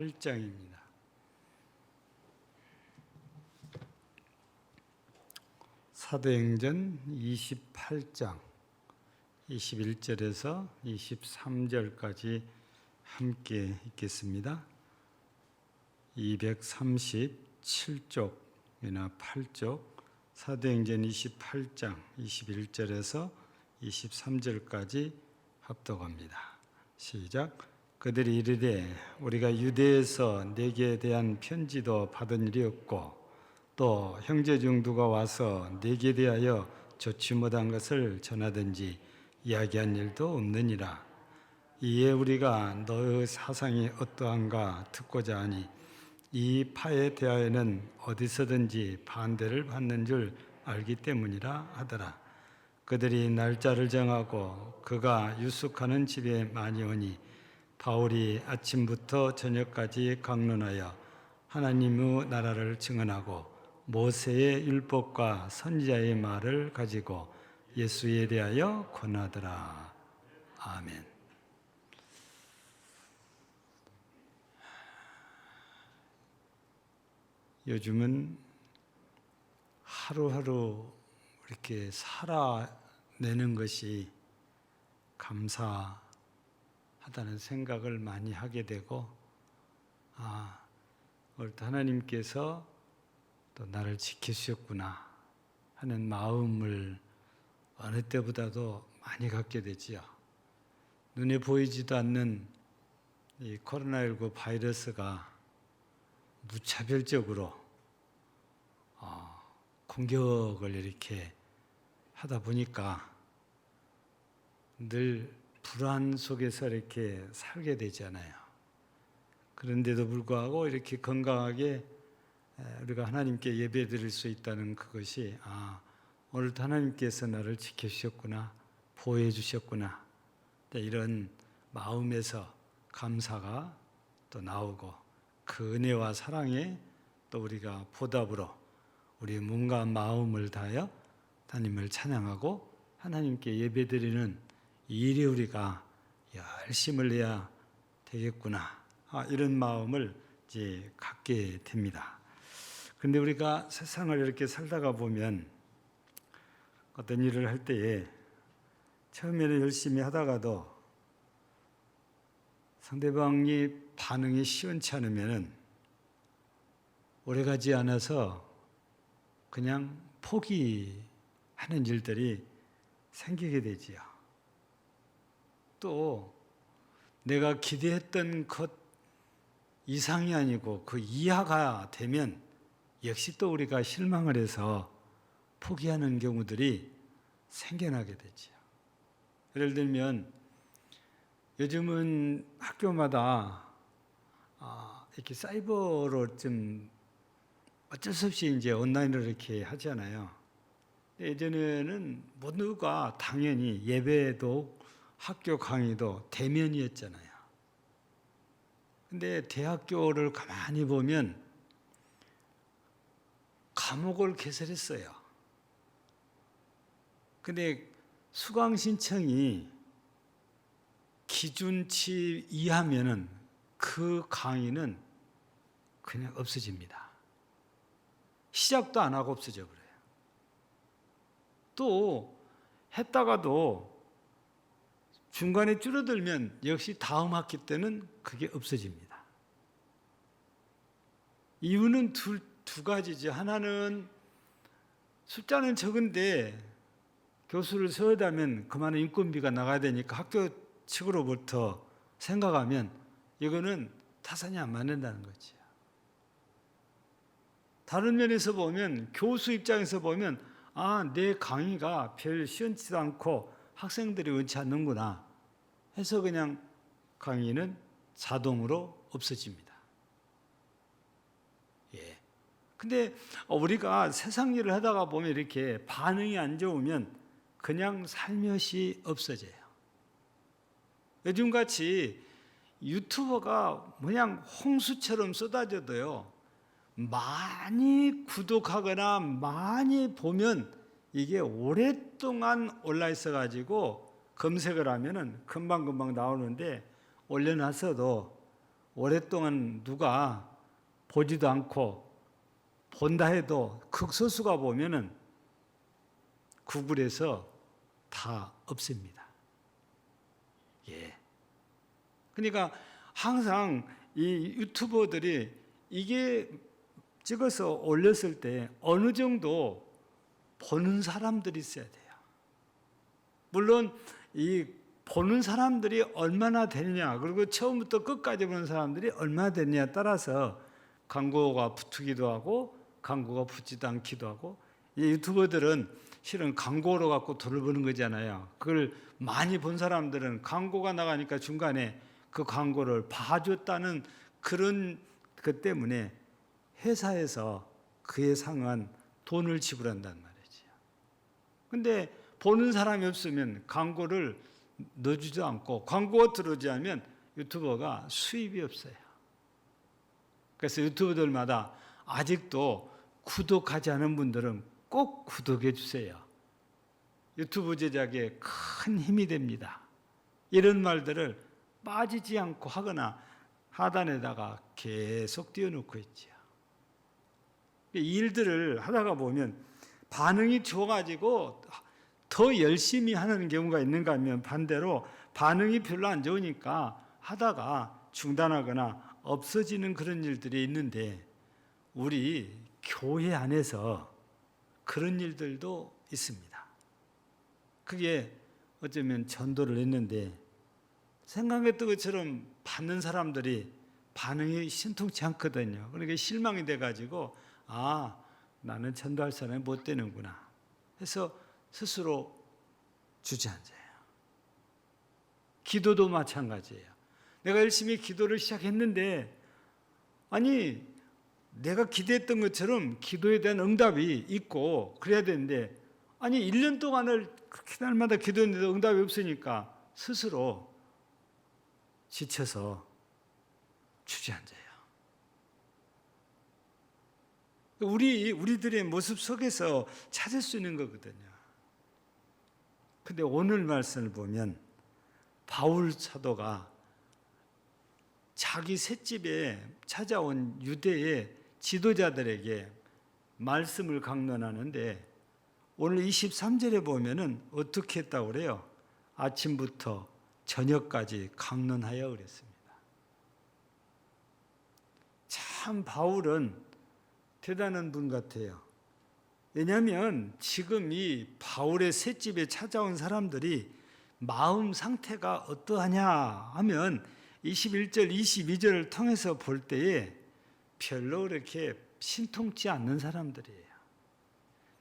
1장입니다. 사도행전 28장 21절에서 23절까지 함께 읽겠습니다. 237쪽이나 8쪽 사도행전 28장 21절에서 23절까지 합독합니다. 시작. 그들이 이르되 우리가 유대에서 네게 대한 편지도 받은 일이 없고 또 형제 중 누가 와서 네게 대하여 좋지 못한 것을 전하든지 이야기한 일도 없느니라. 이에 우리가 너의 사상이 어떠한가 듣고자 하니 이 파에 대하여는 어디서든지 반대를 받는 줄 알기 때문이라 하더라. 그들이 날짜를 정하고 그가 유숙하는 집에 많이 오니 바울이 아침부터 저녁까지 강론하여 하나님의 나라를 증언하고 모세의 율법과 선지자의 말을 가지고 예수에 대하여 권하더라. 아멘. 요즘은 하루하루 이렇게 살아내는 것이 감사하다는 생각을 많이 하게 되고, 오늘도 하나님께서 또 나를 지키셨구나 하는 마음을 어느 때보다도 많이 갖게 되지요. 눈에 보이지도 않는 이 코로나19 바이러스가 무차별적으로 공격을 이렇게 하다 보니까 늘 불안 속에서 이렇게 살게 되잖아요. 그런데도 불구하고 이렇게 건강하게 우리가 하나님께 예배 드릴 수 있다는 그것이 오늘도 하나님께서 나를 지켜주셨구나, 보호해 주셨구나, 이런 마음에서 감사가 또 나오고 그 은혜와 사랑에 또 우리가 보답으로 우리 몸과 마음을 다하여 하나님을 찬양하고 하나님께 예배 드리는 이 일에 우리가 열심을 해야 되겠구나, 이런 마음을 이제 갖게 됩니다. 그런데 우리가 세상을 이렇게 살다가 보면 어떤 일을 할 때에 처음에는 열심히 하다가도 상대방이 반응이 시원치 않으면 오래가지 않아서 그냥 포기하는 일들이 생기게 되지요. 또 내가 기대했던 것 이상이 아니고 그 이하가 되면 역시 또 우리가 실망을 해서 포기하는 경우들이 생겨나게 되지요. 예를 들면 요즘은 학교마다 이렇게 사이버로 좀 어쩔 수 없이 이제 온라인으로 이렇게 하잖아요. 예전에는 모두가 당연히 예배도 학교 강의도 대면이었잖아요. 근데 대학교를 가만히 보면 과목을 개설했어요. 근데 수강 신청이 기준치 이하면은 그 강의는 그냥 없어집니다. 시작도 안 하고 없어져 버려요. 또 했다가도 중간에 줄어들면 역시 다음 학기 때는 그게 없어집니다. 이유는 두 가지죠. 하나는 숫자는 적은데 교수를 세우다면 그만한 인건비가 나가야 되니까 학교 측으로부터 생각하면 이거는 타산이 안 맞는다는 거죠. 다른 면에서 보면 교수 입장에서 보면 내 강의가 별 시원치도 않고 학생들이 원치 않는구나 해서 그냥 강의는 자동으로 없어집니다. 근데 우리가 세상 일을 하다가 보면 이렇게 반응이 안 좋으면 그냥 살며시 없어져요. 요즘같이 유튜버가 그냥 홍수처럼 쏟아져도요, 많이 구독하거나 많이 보면 이게 오랫동안 올라 있어가지고 검색을 하면은 금방금방 나오는데 올려놨어도 오랫동안 누가 보지도 않고 본다 해도 극소수가 보면은 구글에서 다 없앱니다. 예. 그러니까 항상 이 유튜버들이 이게 찍어서 올렸을 때 어느 정도 보는 사람들이 있어야 돼요. 물론 이 보는 사람들이 얼마나 되느냐, 그리고 처음부터 끝까지 보는 사람들이 얼마나 되느냐에 따라서 광고가 붙기도 하고 광고가 붙지도 않기도 하고, 이 유튜버들은 실은 광고로 갖고 돈을 버는 거잖아요. 그걸 많이 본 사람들은 광고가 나가니까 중간에 그 광고를 봐줬다는 그런 것 때문에 회사에서 그에 상한 돈을 지불한단 말이죠. 근데 보는 사람이 없으면 광고를 넣어주지도 않고, 광고가 들어오지 않으면 유튜버가 수입이 없어요. 그래서 유튜버들마다 아직도 구독하지 않은 분들은 꼭 구독해 주세요. 유튜브 제작에 큰 힘이 됩니다. 이런 말들을 빠지지 않고 하거나 하단에다가 계속 띄워놓고 있죠. 이 일들을 하다가 보면 반응이 좋아가지고 더 열심히 하는 경우가 있는가 하면, 반대로 반응이 별로 안 좋으니까 하다가 중단하거나 없어지는 그런 일들이 있는데, 우리 교회 안에서 그런 일들도 있습니다. 그게 어쩌면 전도를 했는데 생각했던 것처럼 받는 사람들이 반응이 신통치 않거든요. 그러니까 실망이 돼가지고 나는 전도할 사람이 못 되는구나 해서 스스로 주저앉아요. 기도도 마찬가지예요. 내가 열심히 기도를 시작했는데 내가 기대했던 것처럼 기도에 대한 응답이 있고 그래야 되는데 1년 동안을 그렇게 날마다 기도했는데도 응답이 없으니까 스스로 지쳐서 주저앉아요. 우리들의 모습 속에서 찾을 수 있는 거거든요. 근데 오늘 말씀을 보면 바울 사도가 자기 셋집에 찾아온 유대의 지도자들에게 말씀을 강론하는데, 오늘 23절에 보면은 어떻게 했다고 그래요? 아침부터 저녁까지 강론하여 그랬습니다. 참 바울은 대단한 분 같아요. 왜냐하면 지금 이 바울의 셋집에 찾아온 사람들이 마음 상태가 어떠하냐 하면 21절, 22절을 통해서 볼 때에 별로 그렇게 신통치 않는 사람들이에요.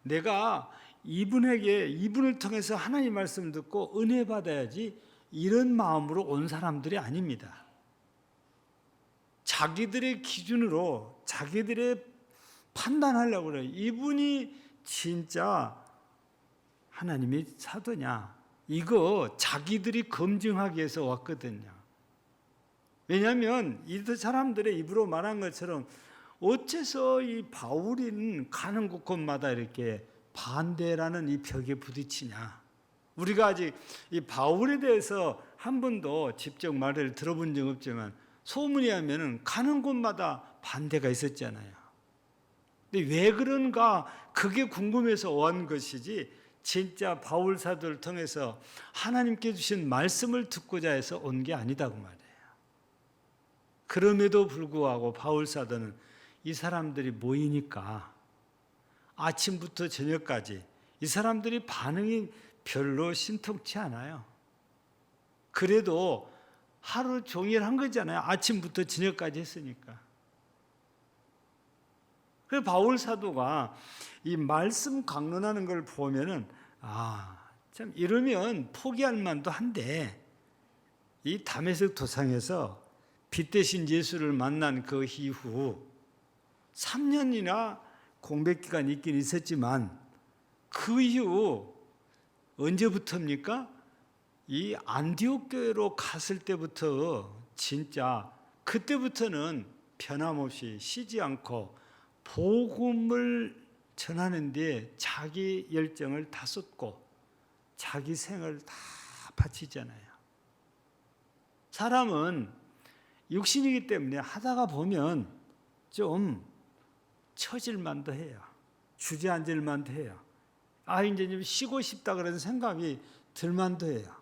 내가 이분을 통해서 하나님 말씀을 듣고 은혜 받아야지, 이런 마음으로 온 사람들이 아닙니다. 자기들의 기준으로 자기들의 판단하려고 그래요. 이분이 진짜 하나님의 사도냐, 이거 자기들이 검증하기 위해서 왔거든요. 왜냐하면 이 사람들의 입으로 말한 것처럼 어째서 이 바울은 가는 곳곳마다 이렇게 반대라는 이 벽에 부딪히냐. 우리가 아직 이 바울에 대해서 한 번도 직접 말을 들어본 적 없지만 소문이 하면은 가는 곳마다 반대가 있었잖아요. 근데 왜 그런가, 그게 궁금해서 온 것이지 진짜 바울 사도를 통해서 하나님께 주신 말씀을 듣고자 해서 온 게 아니다고 말이에요. 그럼에도 불구하고 바울 사도는 이 사람들이 모이니까 아침부터 저녁까지 이 사람들이 반응이 별로 신통치 않아요. 그래도 하루 종일 한 거잖아요. 아침부터 저녁까지 했으니까. 그래서 바울 사도가 이 말씀 강론하는 걸 보면은 참 이러면 포기할 만도 한데, 이 다메섹 도상에서 빛 대신 예수를 만난 그 이후 3년이나 공백 기간이 있긴 있었지만 그 이후 언제부터입니까? 이 안디옥 교회로 갔을 때부터 진짜 그때부터는 변함없이 쉬지 않고 복음을 전하는 데 자기 열정을 다 쏟고 자기 생을 다 바치잖아요. 사람은 육신이기 때문에 하다가 보면 좀 처질만도 해요. 주저앉을만도 해요. 이제 좀 쉬고 싶다 그런 생각이 들만도 해요.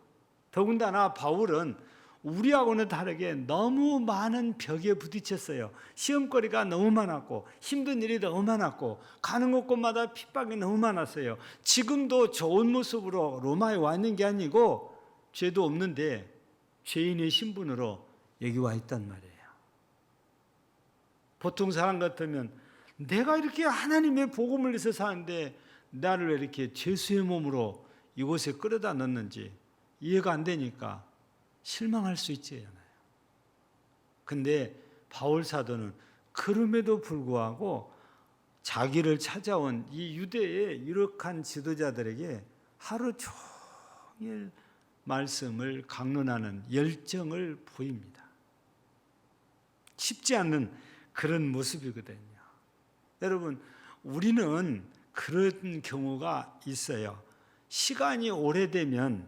더군다나 바울은 우리하고는 다르게 너무 많은 벽에 부딪혔어요. 시험거리가 너무 많았고 힘든 일이 너무 많았고 가는 곳곳마다 핍박이 너무 많았어요. 지금도 좋은 모습으로 로마에 와 있는 게 아니고 죄도 없는데 죄인의 신분으로 여기 와 있단 말이에요. 보통 사람 같으면 내가 이렇게 하나님의 복음을 위해서 사는데 나를 왜 이렇게 죄수의 몸으로 이곳에 끌어다 넣는지 이해가 안 되니까 실망할 수 있잖아요. 근데 바울 사도는 그럼에도 불구하고 자기를 찾아온 이 유대의 유력한 지도자들에게 하루 종일 말씀을 강론하는 열정을 보입니다. 쉽지 않은 그런 모습이거든요. 여러분, 우리는 그런 경우가 있어요. 시간이 오래되면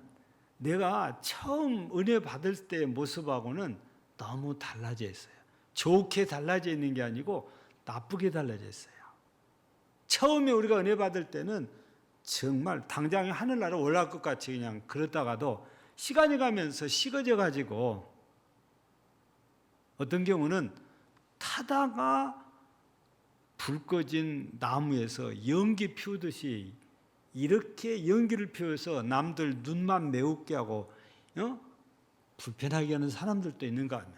내가 처음 은혜 받을 때의 모습하고는 너무 달라져 있어요. 좋게 달라져 있는 게 아니고 나쁘게 달라져 있어요. 처음에 우리가 은혜 받을 때는 정말 당장에 하늘나라 올라갈 것 같이 그냥 그러다가도 시간이 가면서 식어져 가지고 어떤 경우는 타다가 불 꺼진 나무에서 연기 피우듯이 이렇게 연기를 피워서 남들 눈만 매웁게 하고 불편하게 하는 사람들도 있는가 하면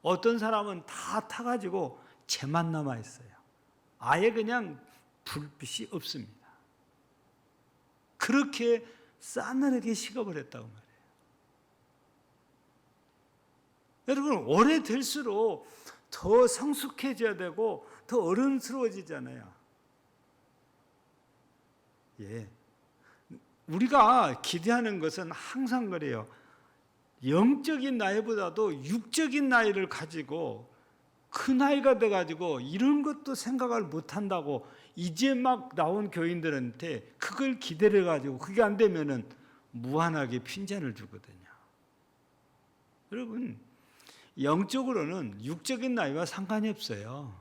어떤 사람은 다 타가지고 재만 남아 있어요. 아예 그냥 불빛이 없습니다. 그렇게 싸늘하게 식어버렸다고 말해요. 여러분, 오래될수록 더 성숙해져야 되고 더 어른스러워지잖아요. 예. 우리가 기대하는 것은 항상 그래요. 영적인 나이보다도 육적인 나이를 가지고 그 나이가 돼가지고 이런 것도 생각을 못한다고 이제 막 나온 교인들한테 그걸 기대를 가지고 그게 안 되면은 무한하게 핀잔을 주거든요. 여러분, 영적으로는 육적인 나이와 상관이 없어요.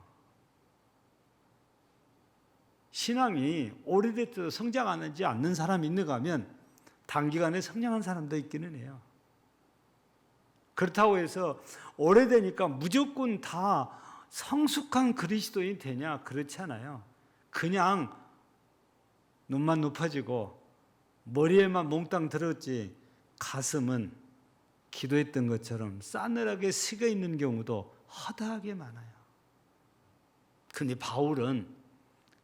신앙이 오래됐어도 성장하지 않는 사람이 있는가 하면 단기간에 성장한 사람도 있기는 해요. 그렇다고 해서 오래되니까 무조건 다 성숙한 그리스도인이 되냐? 그렇지 않아요. 그냥 눈만 높아지고 머리에만 몽땅 들었지 가슴은 기도했던 것처럼 싸늘하게 식어 있는 경우도 허다하게 많아요. 근데 바울은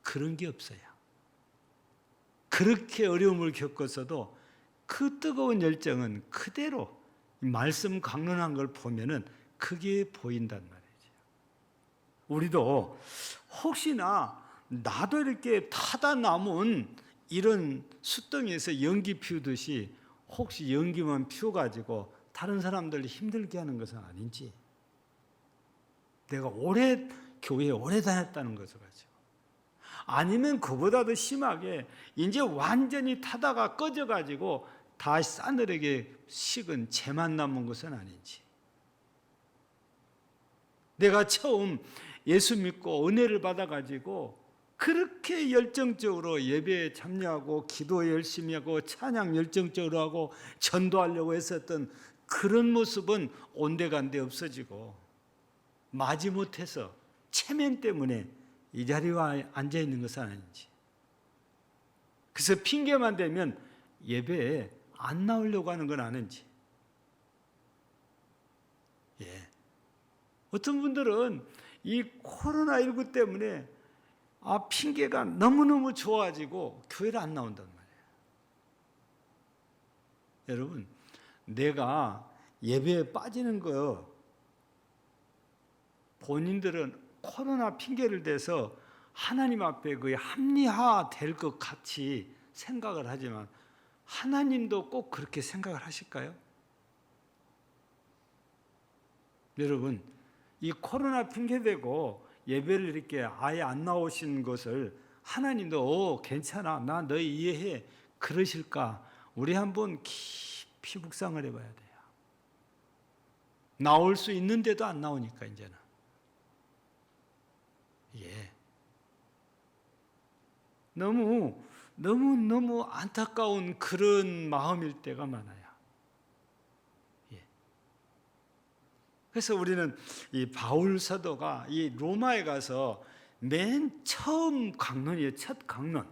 그런 게 없어요. 그렇게 어려움을 겪었어도 그 뜨거운 열정은 그대로 말씀 강론한 걸 보면은 그게 보인단 말이죠. 우리도 혹시나 나도 이렇게 타다 남은 이런 숯덩이에서 연기 피우듯이 혹시 연기만 피워가지고 다른 사람들 힘들게 하는 것은 아닌지, 내가 교회에 오래 다녔다는 것을 가지고, 아니면 그보다 더 심하게 이제 완전히 타다가 꺼져가지고 다시 싸늘하게 식은 재만 남은 것은 아닌지, 내가 처음 예수 믿고 은혜를 받아가지고 그렇게 열정적으로 예배에 참여하고 기도 열심히 하고 찬양 열정적으로 하고 전도하려고 했었던 그런 모습은 온데간데 없어지고 마지못해서 체면 때문에 이 자리에 앉아 있는 것은 아닌지, 그래서 핑계만 대면 예배에 안 나오려고 하는 건 아닌지. 예. 어떤 분들은 이 코로나19 때문에 핑계가 너무너무 좋아지고 교회를 안 나온단 말이에요. 여러분, 내가 예배에 빠지는 거 본인들은 코로나 핑계를 대서 하나님 앞에 거의 합리화될 것 같이 생각을 하지만 하나님도 꼭 그렇게 생각을 하실까요? 여러분, 이 코로나 핑계대고 예배를 이렇게 아예 안 나오신 것을 하나님도 괜찮아, 나 너희 이해해, 그러실까? 우리 한번 깊이 묵상을 해봐야 돼요. 나올 수 있는데도 안 나오니까 이제는. 예. 너무 안타까운 그런 마음일 때가 많아요. 예. 그래서 우리는 이 바울 사도가 이 로마에 가서 맨 처음 강론이에요. 첫 강론.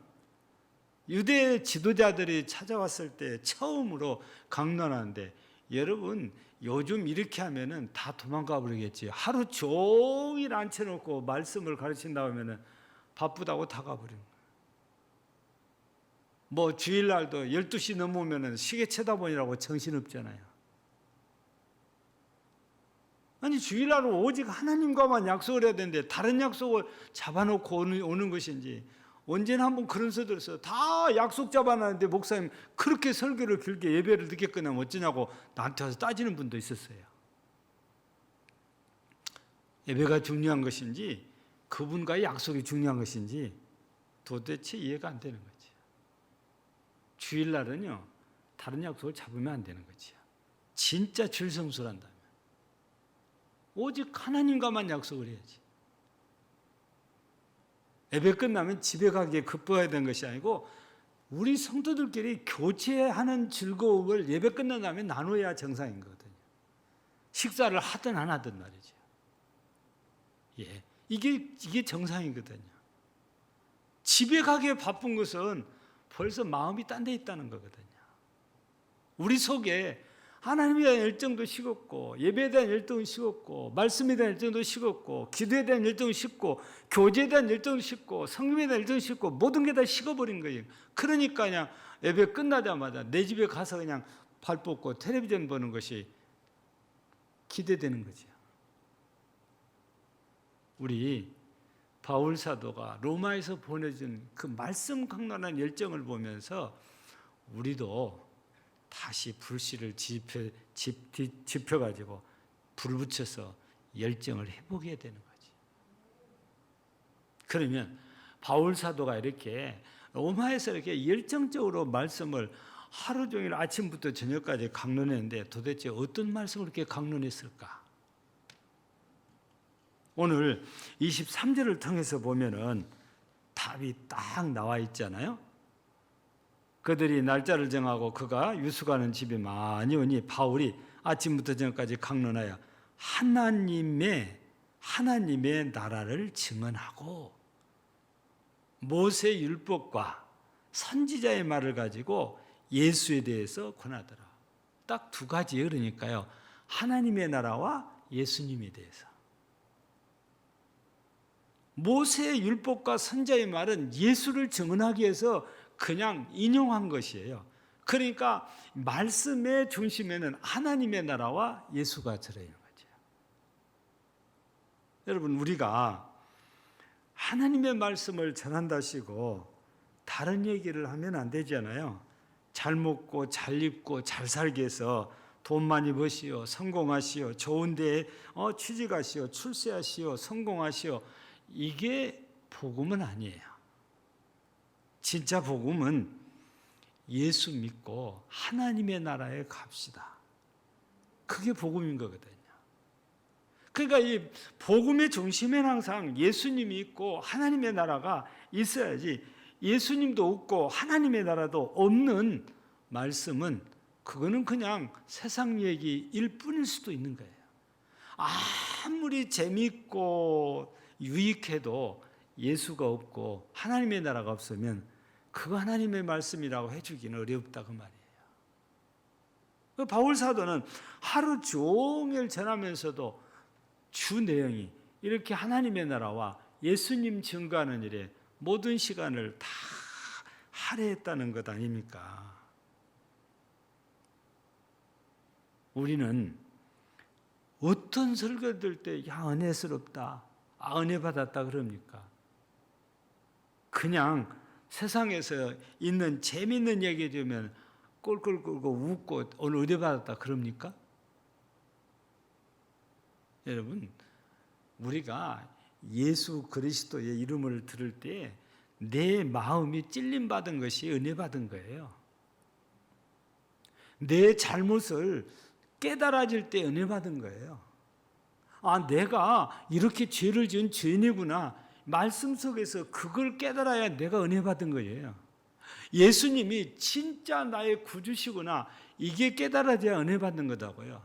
유대 지도자들이 찾아왔을 때 처음으로 강론하는데, 여러분 요즘 이렇게 하면은 다 도망가 버리겠지. 하루 종일 앉혀놓고 말씀을 가르친다고 하면은 바쁘다고 다 가버리는 거예요. 뭐 주일날도 12시 넘으면은 시계 쳐다보느라고 정신없잖아요. 아니 주일날은 오직 하나님과만 약속을 해야 되는데 다른 약속을 잡아놓고 오는 것인지, 언제나 한번 그런 서 들었어요. 다 약속 잡아놨는데 목사님 그렇게 설교를 길게 예배를 늦게 끝나면 어쩌냐고 나한테 와서 따지는 분도 있었어요. 예배가 중요한 것인지 그분과의 약속이 중요한 것인지 도대체 이해가 안 되는 거지. 주일날은요 다른 약속을 잡으면 안 되는 거지. 진짜 질성술한다면 오직 하나님과만 약속을 해야지. 예배 끝나면 집에 가기에 급해야 되는 것이 아니고 우리 성도들끼리 교제하는 즐거움을 예배 끝난 다음에 나눠야 정상인 거거든요. 식사를 하든 안 하든 말이죠. 예, 이게 정상이거든요. 집에 가기에 바쁜 것은 벌써 마음이 딴 데 있다는 거거든요. 우리 속에 하나님에 대한 열정도 식었고, 예배에 대한 열정도 식었고, 말씀에 대한 열정도 식었고, 기도에 대한 열정도 식고, 교제에 대한 열정도 식고, 성금에 대한 열정도 식고, 모든 게 다 식어버린 거예요. 그러니까 그냥 예배 끝나자마자 내 집에 가서 그냥 발 뻗고 텔레비전 보는 것이 기대되는 거죠. 우리 바울 사도가 로마에서 보내준 그 말씀 강론한 열정을 보면서 우리도 다시 불씨를 지펴가지고 불 붙여서 열정을 해보게 되는 거지. 그러면 바울 사도가 이렇게 로마에서 이렇게 열정적으로 말씀을 하루 종일 아침부터 저녁까지 강론했는데 도대체 어떤 말씀을 그렇게 강론했을까? 오늘 23절을 통해서 보면은 답이 딱 나와 있잖아요. 그들이 날짜를 정하고 그가 유숙하는 집에 많이 오니 바울이 아침부터 저녁까지 강론하여 하나님의 나라를 증언하고 모세 율법과 선지자의 말을 가지고 예수에 대해서 권하더라. 딱 두 가지예요. 그러니까요. 하나님의 나라와 예수님에 대해서. 모세 율법과 선지자의 말은 예수를 증언하기 위해서 그냥 인용한 것이에요. 그러니까 말씀의 중심에는 하나님의 나라와 예수가 들어있는 거죠. 여러분 우리가 하나님의 말씀을 전한다시고 다른 얘기를 하면 안 되잖아요. 잘 먹고 잘 입고 잘 살기 위해서 돈 많이 버시오, 성공하시오, 좋은 데에 취직하시오, 출세하시오, 성공하시오. 이게 복음은 아니에요. 진짜 복음은 예수 믿고 하나님의 나라에 갑시다. 그게 복음인 거거든요. 그러니까 이 복음의 중심에는 항상 예수님이 있고 하나님의 나라가 있어야지, 예수님도 없고 하나님의 나라도 없는 말씀은 그거는 그냥 세상 얘기일 뿐일 수도 있는 거예요. 아무리 재미있고 유익해도 예수가 없고 하나님의 나라가 없으면 그거 하나님의 말씀이라고 해주기는 어렵다 그 말이에요. 바울 사도는 하루 종일 전하면서도 주 내용이 이렇게 하나님의 나라와 예수님 증거하는 일에 모든 시간을 다 할애했다는 것 아닙니까? 우리는 어떤 설교 들 때 야 은혜스럽다, 은혜 받았다 그럽니까? 그냥 세상에서 있는 재미있는 얘기 들으면 꼴꼴 꼴고 웃고 오늘 은혜 받았다 그럽니까? 여러분 우리가 예수 그리스도의 이름을 들을 때 내 마음이 찔림받은 것이 은혜 받은 거예요. 내 잘못을 깨달아질 때 은혜 받은 거예요. 아, 내가 이렇게 죄를 지은 죄인이구나. 말씀 속에서 그걸 깨달아야 내가 은혜 받은 거예요. 예수님이 진짜 나의 구주시구나. 이게 깨달아져야 은혜 받는 거다고요.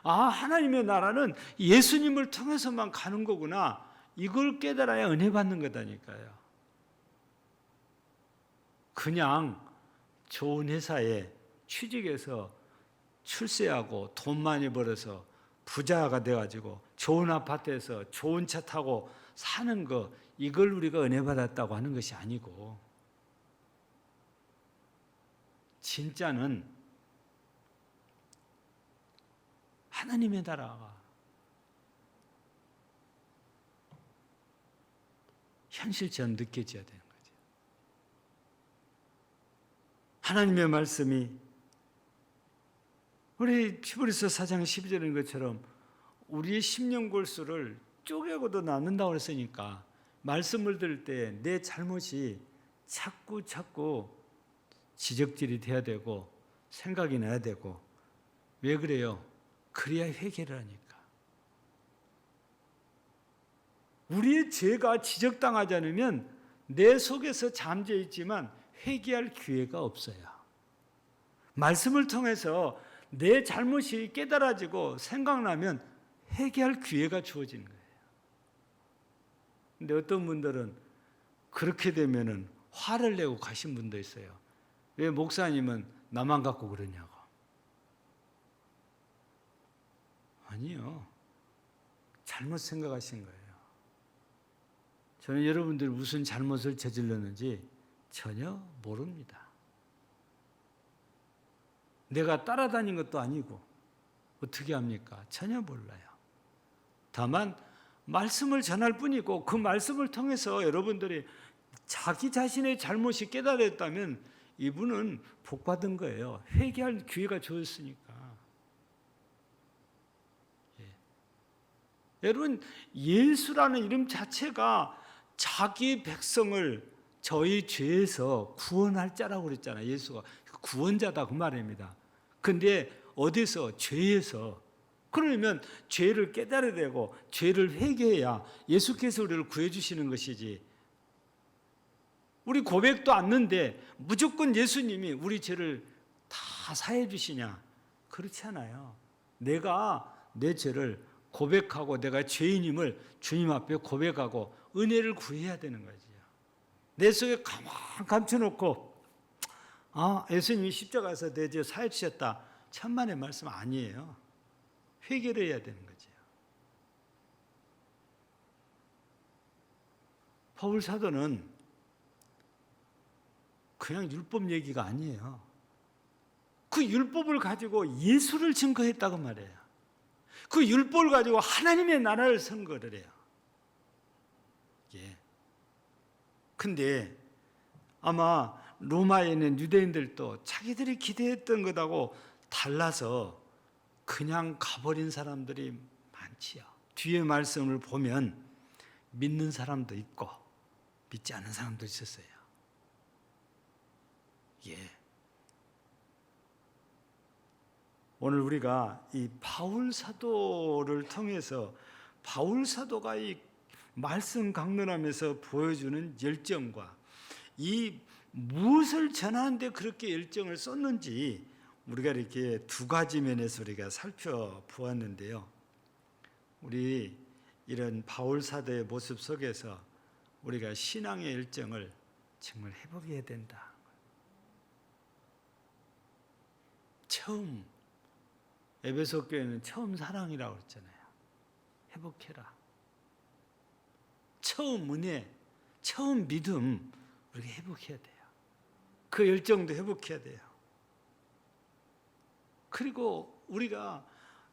아, 하나님의 나라는 예수님을 통해서만 가는 거구나. 이걸 깨달아야 은혜 받는 거다니까요. 그냥 좋은 회사에 취직해서 출세하고 돈 많이 벌어서 부자가 돼가지고 좋은 아파트에서 좋은 차 타고 사는 거, 이걸 우리가 은혜 받았다고 하는 것이 아니고, 진짜는 하나님의 나라가 현실처럼 느껴져야 되는 거죠. 하나님의 말씀이 우리 히브리서 4장 12절인 것처럼 우리의 심령골수를 쪼개고도 남는다고 했으니까 말씀을 들을 때 내 잘못이 자꾸 지적질이 돼야 되고 생각이 나야 되고. 왜 그래요? 그래야 회개를 하니까. 우리의 죄가 지적당하지 않으면 내 속에서 잠재 있지만 회개할 기회가 없어요. 말씀을 통해서 내 잘못이 깨달아지고 생각나면 회개할 기회가 주어지는 거예요. 근데 어떤 분들은 그렇게 되면은 화를 내고 가신 분도 있어요. 왜 목사님은 나만 갖고 그러냐고. 아니요. 잘못 생각하신 거예요. 저는 여러분들이 무슨 잘못을 저질렀는지 전혀 모릅니다. 내가 따라다닌 것도 아니고 어떻게 합니까? 전혀 몰라요. 다만 말씀을 전할 뿐이고 그 말씀을 통해서 여러분들이 자기 자신의 잘못이 깨달았다면 이분은 복받은 거예요. 회개할 기회가 주었으니까. 여러분, 예수라는 이름 자체가 자기 백성을 저희 죄에서 구원할 자라고 그랬잖아요. 예수가 구원자다 그 말입니다. 근데 어디서? 죄에서. 그러면 죄를 깨달아야 되고 죄를 회개해야 예수께서 우리를 구해주시는 것이지. 우리 고백도 않는데 무조건 예수님이 우리 죄를 다 사해 주시냐? 그렇지 않아요. 내가 내 죄를 고백하고 내가 죄인임을 주님 앞에 고백하고 은혜를 구해야 되는 거죠. 내 속에 가만 감춰놓고 예수님이 십자가에서 내 죄 사해 주셨다. 천만의 말씀 아니에요. 회개를 해야 되는 거죠. 바울 사도는 그냥 율법 얘기가 아니에요. 그 율법을 가지고 예수를 증거했다고 말해요. 그 율법을 가지고 하나님의 나라를 선거를 해요. 예. 근데 아마 로마에 있는 유대인들도 자기들이 기대했던 것하고 달라서 그냥 가버린 사람들이 많지요. 뒤에 말씀을 보면 믿는 사람도 있고 믿지 않는 사람도 있었어요. 예. 오늘 우리가 이 바울 사도를 통해서 바울 사도가 이 말씀 강론하면서 보여주는 열정과 이 무엇을 전하는데 그렇게 열정을 쏟는지 우리가 이렇게 두 가지 면에서 우리가 살펴보았는데요. 우리 이런 바울 사도의 모습 속에서 우리가 신앙의 열정을 정말 회복해야 된다. 처음 에베소 교회는 처음 사랑이라고 그랬잖아요. 회복해라. 처음 은혜, 처음 믿음 우리가 회복해야 돼요. 그 열정도 회복해야 돼요. 그리고 우리가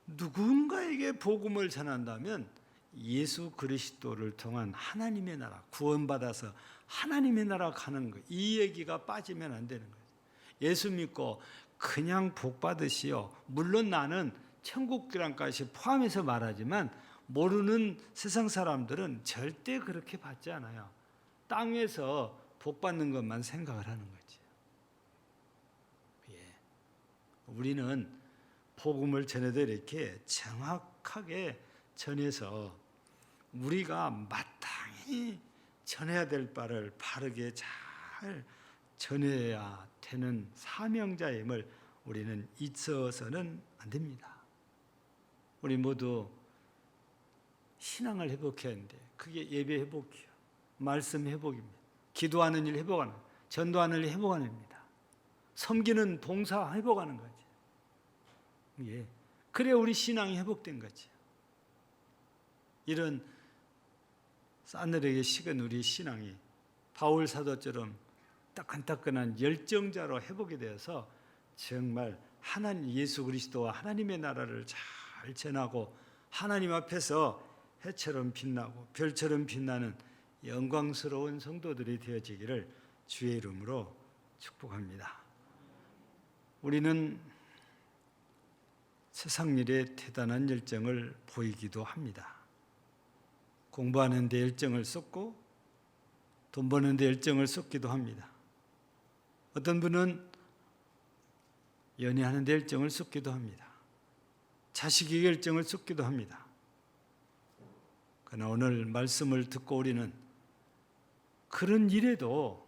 누군가에게 복음을 전한다면 예수 그리스도를 통한 하나님의 나라, 구원받아서 하나님의 나라 가는 거, 이 얘기가 빠지면 안 되는 거예요. 예수 믿고 그냥 복 받으시오. 물론 나는 천국이란까지 포함해서 말하지만 모르는 세상 사람들은 절대 그렇게 받지 않아요. 땅에서 복 받는 것만 생각을 하는 거지. 예. 우리는 복음을 전해도 이렇게 정확하게 전해서 우리가 마땅히 전해야 될 바를 바르게 잘 전해야 되는 사명자임을 우리는 잊어서는 안 됩니다. 우리 모두 신앙을 회복해야 하는데 그게 예배 회복이요, 말씀 회복입니다. 기도하는 일 회복하는, 전도하는 일 회복하는 일입니다. 섬기는 봉사 회복하는 거죠. 예. 그래 우리 신앙이 회복된 거죠. 이런 싸늘하게 식은 우리 신앙이 바울 사도처럼 따끈따끈한 열정자로 회복이 되어서 정말 하나님 예수 그리스도와 하나님의 나라를 잘 전하고 하나님 앞에서 해처럼 빛나고 별처럼 빛나는 영광스러운 성도들이 되어지기를 주의 이름으로 축복합니다. 우리는 세상 일에 대단한 열정을 보이기도 합니다. 공부하는 데 열정을 쏟고 돈 버는 데 열정을 쏟기도 합니다. 어떤 분은 연애하는 데 열정을 쏟기도 합니다. 자식에게 열정을 쏟기도 합니다. 그러나 오늘 말씀을 듣고 우리는 그런 일에도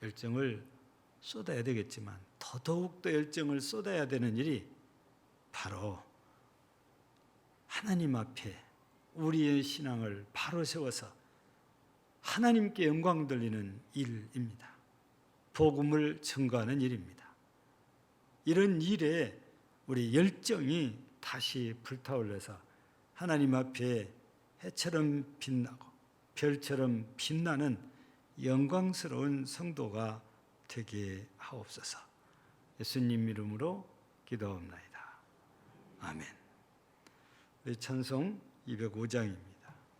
열정을 쏟아야 되겠지만 더더욱더 열정을 쏟아야 되는 일이 바로 하나님 앞에 우리의 신앙을 바로 세워서 하나님께 영광 돌리는 일입니다. 복음을 증거하는 일입니다. 이런 일에 우리 열정이 다시 불타올라서 하나님 앞에 해처럼 빛나고 별처럼 빛나는 영광스러운 성도가 되게 하옵소서. 예수님 이름으로 기도합니다. 아멘. 우리 찬송 205장입니다.